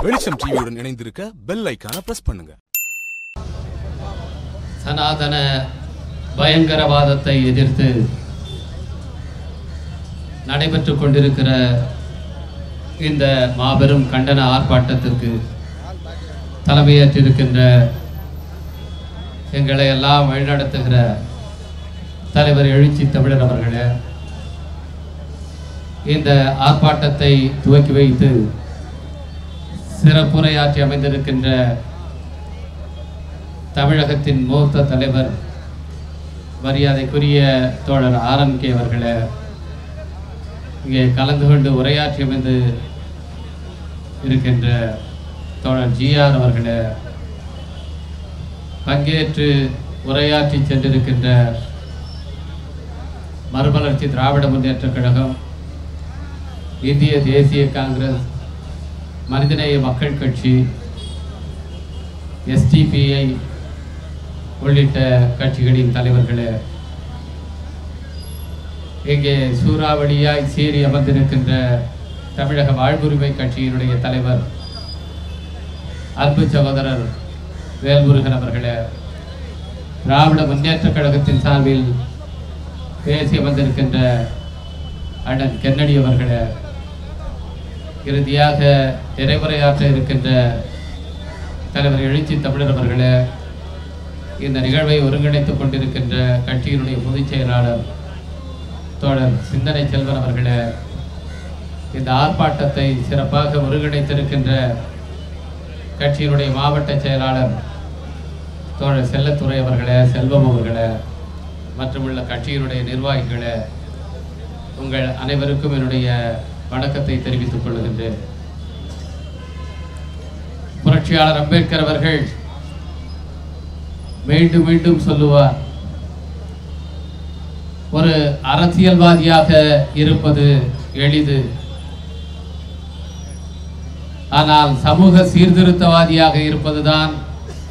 வெளிச்சம் டிவியுடன் இணைந்திருக்க பெல் ஐகானை பிரஸ் பண்ணுங்க. சனாதன பயங்கரவாதத்தை எதிர்த்து நடைபெற்றுக் கொண்டிருக்கிற இந்த மாபெரும் கண்டன ஆர்ப்பாட்டத்திற்கு தலைமையேற்றிருக்கின்ற எங்களை எல்லாம் வழிநடத்துகிற தலைவர் எழுச்சி தமிழர் அவர்களே, இந்த ஆர்ப்பாட்டத்தை துவக்கி வைத்து சிறப்புரையாற்றி அமைந்திருக்கின்ற தமிழகத்தின் மூத்த தலைவர் மரியாதைக்குரிய தோழர் RNK அவர்களே, இங்கே கலந்து கொண்டு உரையாற்றி அமைந்து இருக்கின்ற தோழர் GR அவர்களே, பங்கேற்று உரையாற்றி சென்றிருக்கின்ற மறுமலர்ச்சி திராவிட முன்னேற்றக் கழகம், இந்திய தேசிய காங்கிரஸ், மனிதநேய மக்கள் கட்சி, SDPI உள்ளிட்ட கட்சிகளின் தலைவர்களே, இங்கே சூறாவளியாய் சீறி அமர்ந்திருக்கின்ற தமிழக வாழ்வுரிமை கட்சியினுடைய தலைவர் அன்பு சகோதரர் வேல்முருகன் அவர்களே, திராவிட முன்னேற்றக் கழகத்தின் சார்பில் பேசி அமர்ந்திருக்கின்ற அண்ணன் கென்னடி அவர்களே, இறுதியாக நிறைவுரையாற்ற இருக்கின்ற தலைவர் எழுச்சி தமிழர் அவர்களே, இந்த நிகழ்வை ஒருங்கிணைத்துக் கொண்டிருக்கின்ற கட்சியினுடைய பொதுச் செயலாளர் தோழர் சிந்தனை செல்வன் அவர்களே, இந்த ஆர்ப்பாட்டத்தை சிறப்பாக ஒருங்கிணைத்திருக்கின்ற கட்சியினுடைய மாவட்ட செயலாளர் தோழர் செல்லத்துறை அவர்களே, செல்வம் அவர்களே, மற்றும் உள்ள கட்சியினுடைய நிர்வாகிகளே, உங்கள் அனைவருக்கும் என்னுடைய வணக்கத்தை தெரிவித்துக் கொள்கின்றேன். புரட்சியாளர் அம்பேத்கர் அவர்கள் மீண்டும் மீண்டும் சொல்லுவார், ஒரு அரசியல்வாதியாக இருப்பது எளிது, ஆனால் சமூக சீர்திருத்தவாதியாக இருப்பதுதான்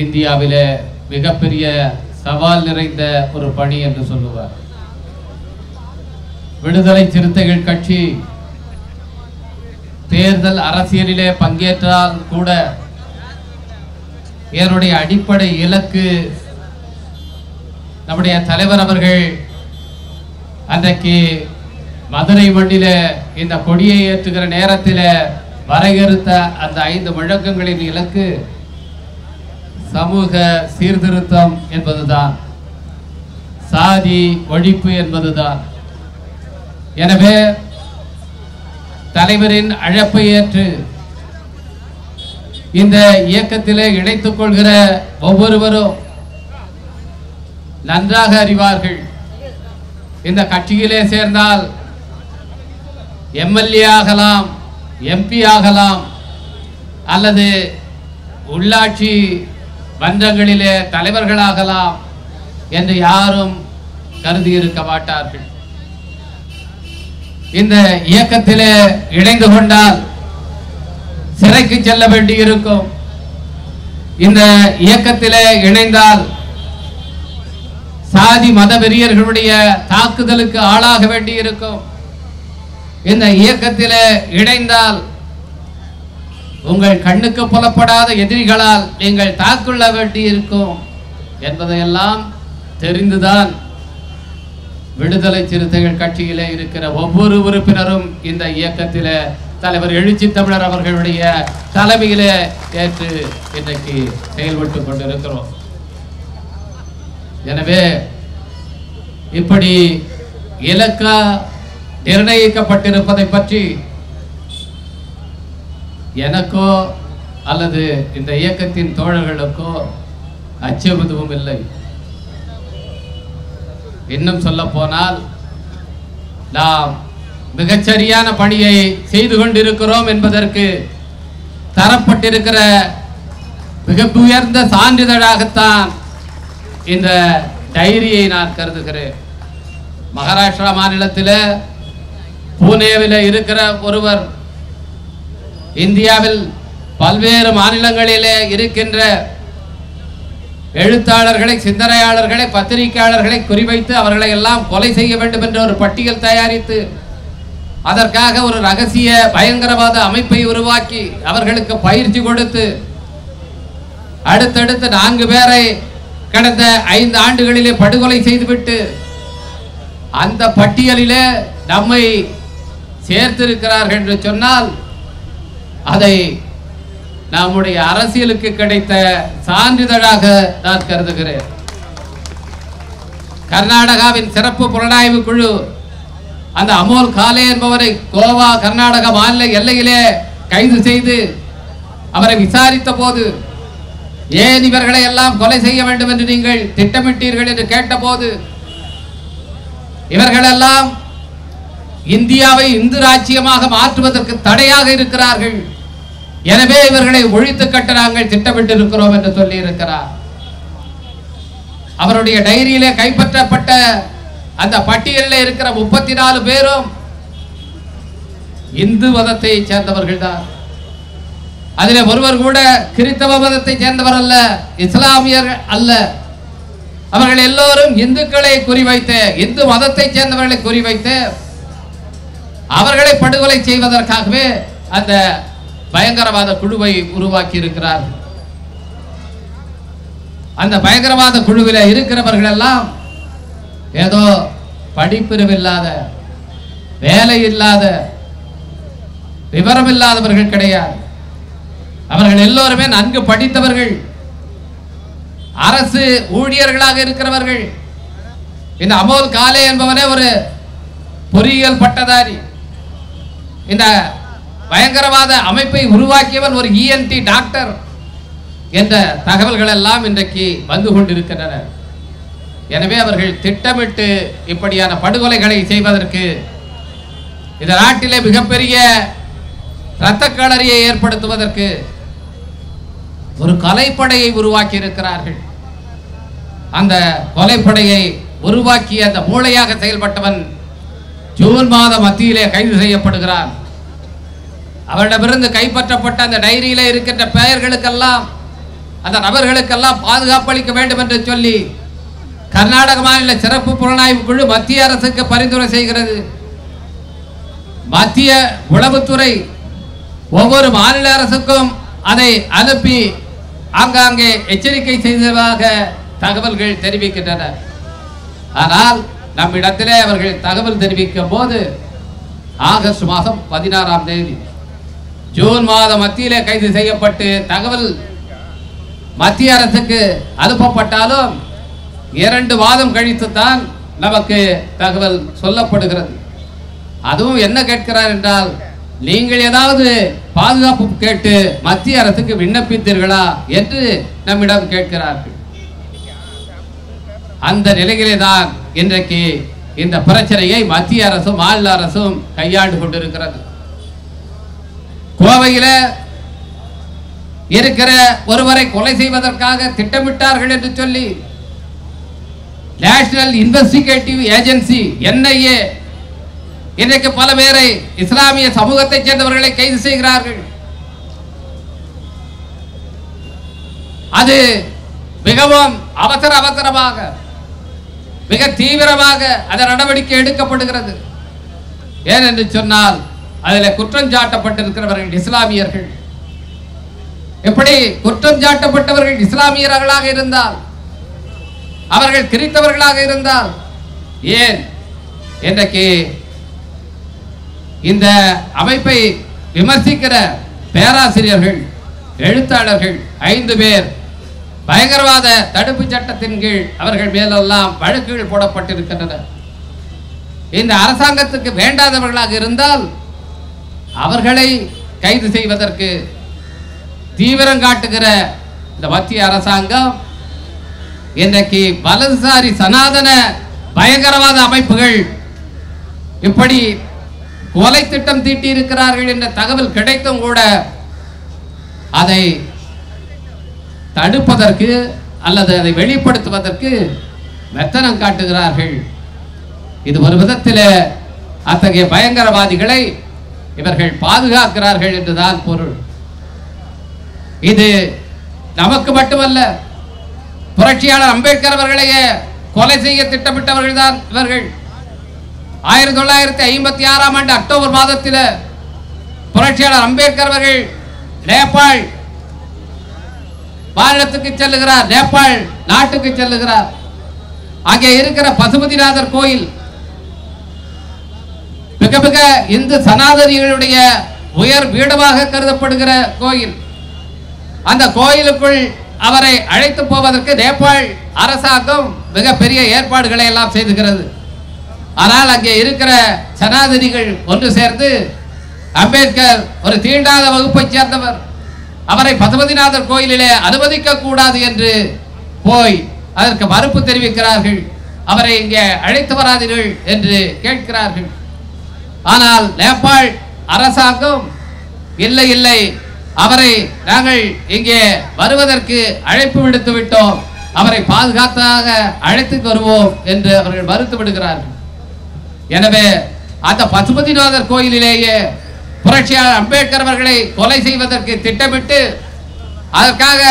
இந்தியாவிலே மிகப்பெரிய சவால் நிறைந்த ஒரு பணி என்று சொல்லுவார். விடுதலை சிறுத்தைகள் கட்சி தேர்தல் அரசியலிலே பங்கேற்றால் கூட என்னுடைய அடிப்படை இலக்கு நம்முடைய தலைவர் அவர்கள் அன்றைக்கு மதுரை மண்ணிலே இந்த கொடியை ஏற்றுகிற நேரத்தில் வரையறுத்த அந்த 5 முழக்கங்களின் இலக்கு சமூக சீர்திருத்தம் என்பதுதான், சாதி ஒழிப்பு என்பதுதான். எனவே தலைவரின் அழைப்பை ஏற்று இந்த இயக்கத்திலே இணைத்துக் கொள்கிற ஒவ்வொருவரும் நன்றாக அறிவார்கள், இந்த கட்சியிலே சேர்ந்தால் MLA ஆகலாம், MP ஆகலாம், அல்லது உள்ளாட்சி மன்றங்களிலே தலைவர்களாகலாம் என்று யாரும் கருதி இருக்க மாட்டார்கள். இந்த இயக்கத்திலே இணைந்து கொண்டால் சிறைக்கு செல்ல வேண்டி இருக்கும், இந்த இயக்கத்திலே இணைந்தால் சாதி மத வெறியர்களுடைய தாக்குதலுக்கு ஆளாக வேண்டி இருக்கும், இந்த இயக்கத்திலே இணைந்தால் உங்கள் கண்ணுக்கு புலப்படாத எதிரிகளால் நீங்கள் தாக்குள்ள வேண்டி இருக்கும் என்பதையெல்லாம் தெரிந்துதான் விடுதலை சிறுத்தைகள் கட்சியிலே இருக்கிற ஒவ்வொரு உறுப்பினரும் இந்த இயக்கத்திலே தலைவர் எழுச்சி தமிழர் அவர்களுடைய தலைமையிலே ஏற்று இன்றைக்கு செயல்பட்டு கொண்டிருக்கிறோம். எனவே இப்படி இலக்கா நிர்ணயிக்கப்பட்டிருப்பதை பற்றி எனக்கோ அல்லது இந்த இயக்கத்தின் தோழர்களுக்கோ அச்சம் எதுவும் இல்லை. இன்னும் சொல்ல போனால் நாம் மிகச்சரியான பணியை செய்து கொண்டிருக்கிறோம் என்பதற்கு தரப்பட்டிருக்கிற மிக உயர்ந்த சான்றிதழாகத்தான் இந்த டைரியை நான் கருதுகிறேன். மகாராஷ்டிரா மாநிலத்தில் புனேவில் இருக்கிற ஒருவர் இந்தியாவில் பல்வேறு மாநிலங்களிலே இருக்கின்ற எழுத்தாளர்களை, சிந்தனையாளர்களை, பத்திரிகையாளர்களை குறிவைத்து அவர்களை எல்லாம் கொலை செய்ய வேண்டும் என்ற ஒரு பட்டியல் தயாரித்து அதற்காக ஒரு ரகசிய பயங்கரவாத அமைப்பை உருவாக்கி அவர்களுக்கு பயிற்சி கொடுத்து அடுத்தடுத்து 4 பேரை கடந்த 5 ஆண்டுகளிலே படுகொலை செய்துவிட்டு அந்த பட்டியலிலே நம்மை சேர்த்திருக்கிறார்கள் என்று சொன்னால் அதை நம்முடைய அரசியலுக்கு கிடைத்த சான்றிதழாக நான் கருதுகிறேன். கர்நாடகாவின் சிறப்பு புலனாய்வு குழு அந்த அமோல் காலே என்பவரை கோவா கர்நாடக மாநில எல்லையிலே கைது செய்து அவரை விசாரித்த போது ஏன் இவர்களை எல்லாம் கொலை செய்ய வேண்டும் என்று நீங்கள் திட்டமிட்டீர்கள் என்று கேட்டபோது இவர்களெல்லாம் இந்தியாவை இந்து ராஜ்யமாக மாற்றுவதற்கு தடையாக இருக்கிறார்கள், எனவே இவர்களை ஒழித்து கட்ட நாங்கள் திட்டமிட்டு இருக்கிறோம் என்று சொல்லி இருக்கிறார். அவருடைய டைரியிலே கைப்பற்றப்பட்ட அந்த பட்டியலில் இருக்கிற 34 பேரும் இந்து மதத்தை சேர்ந்தவர்கள் தான். அதில் ஒருவர் கூட கிறிஸ்தவ மதத்தை சேர்ந்தவர் அல்ல, இஸ்லாமியர் அல்ல. அவர்கள் எல்லோரும் இந்துக்களை குறிவைத்து, இந்து மதத்தை சேர்ந்தவர்களை குறிவைத்து அவர்களை படுகொலை செய்வதற்காகவே அந்த பயங்கரவாத குழுவை உருவாக்கி இருக்கிறார். அந்த பயங்கரவாத குழுவில் இருக்கிறவர்கள் எல்லாம் ஏதோ படிப்பிரிவில்லாத, வேலை இல்லாத, விவரம் இல்லாதவர்கள் கிடையாது. அவர்கள் எல்லோருமே நன்கு படித்தவர்கள், அரசு ஊழியர்களாக இருக்கிறவர்கள். இந்த அமோல் காலே என்பவனே ஒரு பொறியியல் பட்டதாரி. இந்த பயங்கரவாத அமைப்பை உருவாக்கியவன் ஒரு ENT டாக்டர் என்ற தகவல்கள் எல்லாம் இன்றைக்கு வந்து கொண்டிருக்கின்றன. எனவே அவர்கள் திட்டமிட்டு இப்படியான படுகொலைகளை செய்வதற்கு இந்த நாட்டிலே மிகப்பெரிய இரத்த களரியை ஏற்படுத்துவதற்கு ஒரு கொலைப்படையை உருவாக்கி இருக்கிறார்கள். அந்த கொலைப்படையை உருவாக்கிய அந்த மூளையாக செயல்பட்டவன் ஜூன் மாத மத்தியிலே கைது செய்யப்படுகிறான். அவரிடமிருந்து கைப்பற்றப்பட்ட அந்த டைரியில இருக்கின்ற பெயர்களுக்கெல்லாம், அந்த நபர்களுக்கெல்லாம் பாதுகாப்பு அளிக்க வேண்டும் என்று சொல்லி கர்நாடக மாநில சிறப்பு புலனாய்வு குழு மத்திய அரசுக்கு பரிந்துரை செய்கிறது. மத்திய உளவுத்துறை ஒவ்வொரு மாநில அரசுக்கும் அதை அனுப்பி ஆங்காங்கே எச்சரிக்கை செய்ததாக தகவல்கள் தெரிவிக்கின்றன. ஆனால் நம்மிடத்திலே அவர்கள் தகவல் தெரிவிக்கும் போது ஆகஸ்ட் மாதம் 16ஆம் தேதி ஜூன் மாத மத்தியிலே கைது செய்யப்பட்டு தகவல் மத்திய அரசுக்கு அனுப்பப்பட்டாலும் 2 மாதம் கழித்து தான் நமக்கு தகவல் சொல்லப்படுகிறது. அதுவும் என்ன கேட்கிறார் என்றால், நீங்கள் ஏதாவது பாதுகாப்பு கேட்டு மத்திய அரசுக்கு விண்ணப்பித்தீர்களா என்று நம்மிடம் கேட்கிறார்கள். அந்த நிலையிலே தான் இன்றைக்கு இந்த பிரச்சனையை மத்திய அரசும் மாநில அரசும் கையாண்டு கொண்டிருக்கிறது. கோவையில இருக்கிற ஒருவரை கொலை செய்வதற்காக திட்டமிட்டார்கள் என்று சொல்லி நேஷனல் இன்வெஸ்டிகேட்டிவ் ஏஜென்சி NIA இன்றைக்கு பல பேரை, இஸ்லாமிய சமூகத்தை சேர்ந்தவர்களை கைது செய்கிறார்கள். அது மிகவும் அவசரமாக, மிக தீவிரமாக அந்த நடவடிக்கை எடுக்கப்படுகிறது. ஏனென்று சொன்னால் அதில் குற்றம் சாட்டப்பட்டிருக்கிறவர்கள் இஸ்லாமியர்கள். எப்படி குற்றம் சாட்டப்பட்டவர்கள் இஸ்லாமியர்களாக இருந்தால், அவர்கள் கிறிஸ்தவர்களாக இருந்தால், ஏன் இன்றைக்கு இந்த அமைப்பை விமர்சிக்கிற பேராசிரியர்கள், எழுத்தாளர்கள் 5 பேர் பயங்கரவாத தடுப்பு சட்டத்தின் கீழ் அவர்கள் மேலெல்லாம் வழக்குகள் போடப்பட்டிருக்கின்றன. இந்த அரசாங்கத்துக்கு வேண்டாதவர்களாக இருந்தால் அவர்களை கைது செய்வதற்கு தீவிரம் காட்டுகிற இந்த மத்திய அரசாங்கம் இன்றைக்கு வலதுசாரி சனாதன பயங்கரவாத அமைப்புகள் இப்படி கொலை திட்டம் தீட்டி இருக்கிறார்கள் என்ற தகவல் கிடைத்தும் கூட அதை தடுப்பதற்கு அல்லது அதை வெளிப்படுத்துவதற்கு மெத்தனம் காட்டுகிறார்கள். இது ஒரு விதத்தில் அத்தகைய பயங்கரவாதிகளை இவர்கள் பாதுகாக்கிறார்கள் என்றுதான் பொருள். இது நமக்கு மட்டுமல்ல, புரட்சியாளர் அம்பேத்கர் அவர்களையே கொலை செய்ய திட்டமிட்டவர்கள் தான் இவர்கள். 1956ஆம் ஆண்டு அக்டோபர் மாதத்தில் புரட்சியாளர் அம்பேத்கர் அவர்கள் நேபாள் மாநிலத்துக்கு செல்லுகிறார், நேபாள் நாட்டுக்கு செல்லுகிறார். அங்கே இருக்கிற பசுபதிநாதர் கோயில் மிக மிக இந்து சனாதனிகளுடைய உயர் பீடமாக கருதப்படுகிற கோயில். அந்த கோயிலுக்குள் அவரை அழைத்து போவதற்கு நேபாள் அரசாங்கம் மிகப்பெரிய ஏற்பாடுகளை எல்லாம் செய்துகிறது. ஆனால் அங்கே இருக்கிற சனாதனிகள் ஒன்று சேர்ந்து அம்பேத்கர் ஒரு தீண்டாத வகுப்பை சேர்ந்தவர், அவரை பசுபதிநாதர் கோயிலிலே அனுமதிக்க கூடாது என்று போய் அதற்கு மறுப்பு தெரிவிக்கிறார்கள். அவரை இங்கே அழைத்து வராதீர்கள் என்று கேட்கிறார்கள். ஆனால் நேபாள் அரசாங்கம் இல்லை இல்லை, அவரை நாங்கள் இங்கே வருவதற்கு அழைப்பு விடுத்து விட்டோம், அவரை பாதுகாத்தாக அழைத்து வருவோம் என்று அவர்கள் மறுத்து விடுகிறார்கள். எனவே அந்த பசுபதிநாதர் கோயிலிலேயே புரட்சியாளர் அம்பேத்கர் அவர்களை கொலை செய்வதற்கு திட்டமிட்டு அதற்காக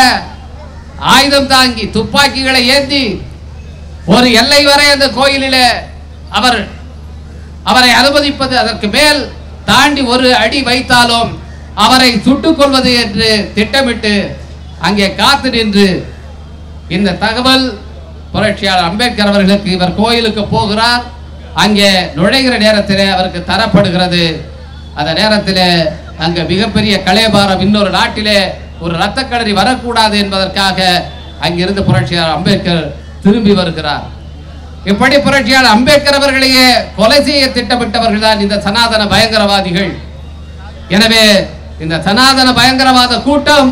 ஆயுதம் தாங்கி துப்பாக்கிகளை ஏந்தி ஒரு எல்லை வரை அந்த கோயிலிலே அவரை அனுமதிப்பது, அதற்கு மேல் தாண்டி ஒரு அடி வைத்தாலும் அவரை சுட்டுக் கொள்வது என்று திட்டமிட்டு அங்கே காத்து நின்று இந்த தகவல் புரட்சியாளர் அம்பேத்கர் அவர்களுக்கு இவர் கோயிலுக்கு போகிறார், அங்கே நுழைகிற நேரத்தில் அவருக்கு தரப்படுகிறது. அந்த நேரத்தில் அங்க மிகப்பெரிய கலேபாரம், இன்னொரு நாட்டிலே ஒரு இரத்த களரி வரக்கூடாது என்பதற்காக அங்கிருந்து புரட்சியாளர் அம்பேத்கர் திரும்பி வருகிறார். இப்படி புரட்சியாளர் அம்பேத்கர் அவர்களையே கொலை செய்ய திட்டமிட்டவர்கள் தான் இந்த சனாதன பயங்கரவாதிகள். எனவே இந்த சனாதன பயங்கரவாத கூட்டம்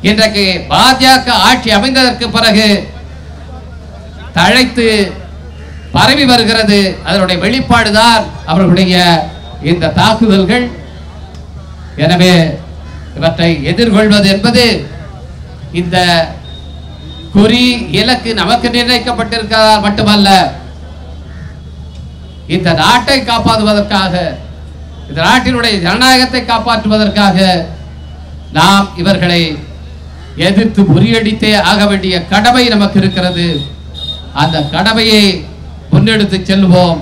இன்றைக்கு பாஜக ஆட்சி அமைந்ததற்கு பிறகு தழைத்து பரவி வருகிறது. அதனுடைய வெளிப்பாடுதான் அவர்களுடைய இந்த தாக்குதல்கள். எனவே இவற்றை எதிர்கொள்வது என்பது இந்த குறி இலக்கு நமக்கு நிர்ணயிக்கப்பட்டிருக்கிறார் மட்டுமல்ல, இந்த நாட்டை காப்பாற்றுவதற்காக, இந்த நாட்டினுடைய ஜனநாயகத்தை காப்பாற்றுவதற்காக நாம் இவர்களை எதிர்த்து முறியடித்தே ஆக வேண்டிய கடமை நமக்கு இருக்கிறது. அந்த கடமையை முன்னெடுத்து செல்வோம்.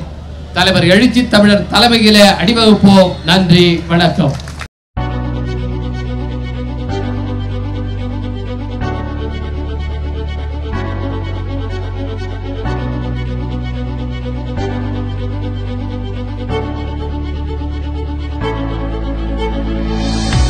தலைவர் எழுச்சி தமிழர் தலைமையிலே அணிவகுப்போம். நன்றி, வணக்கம்.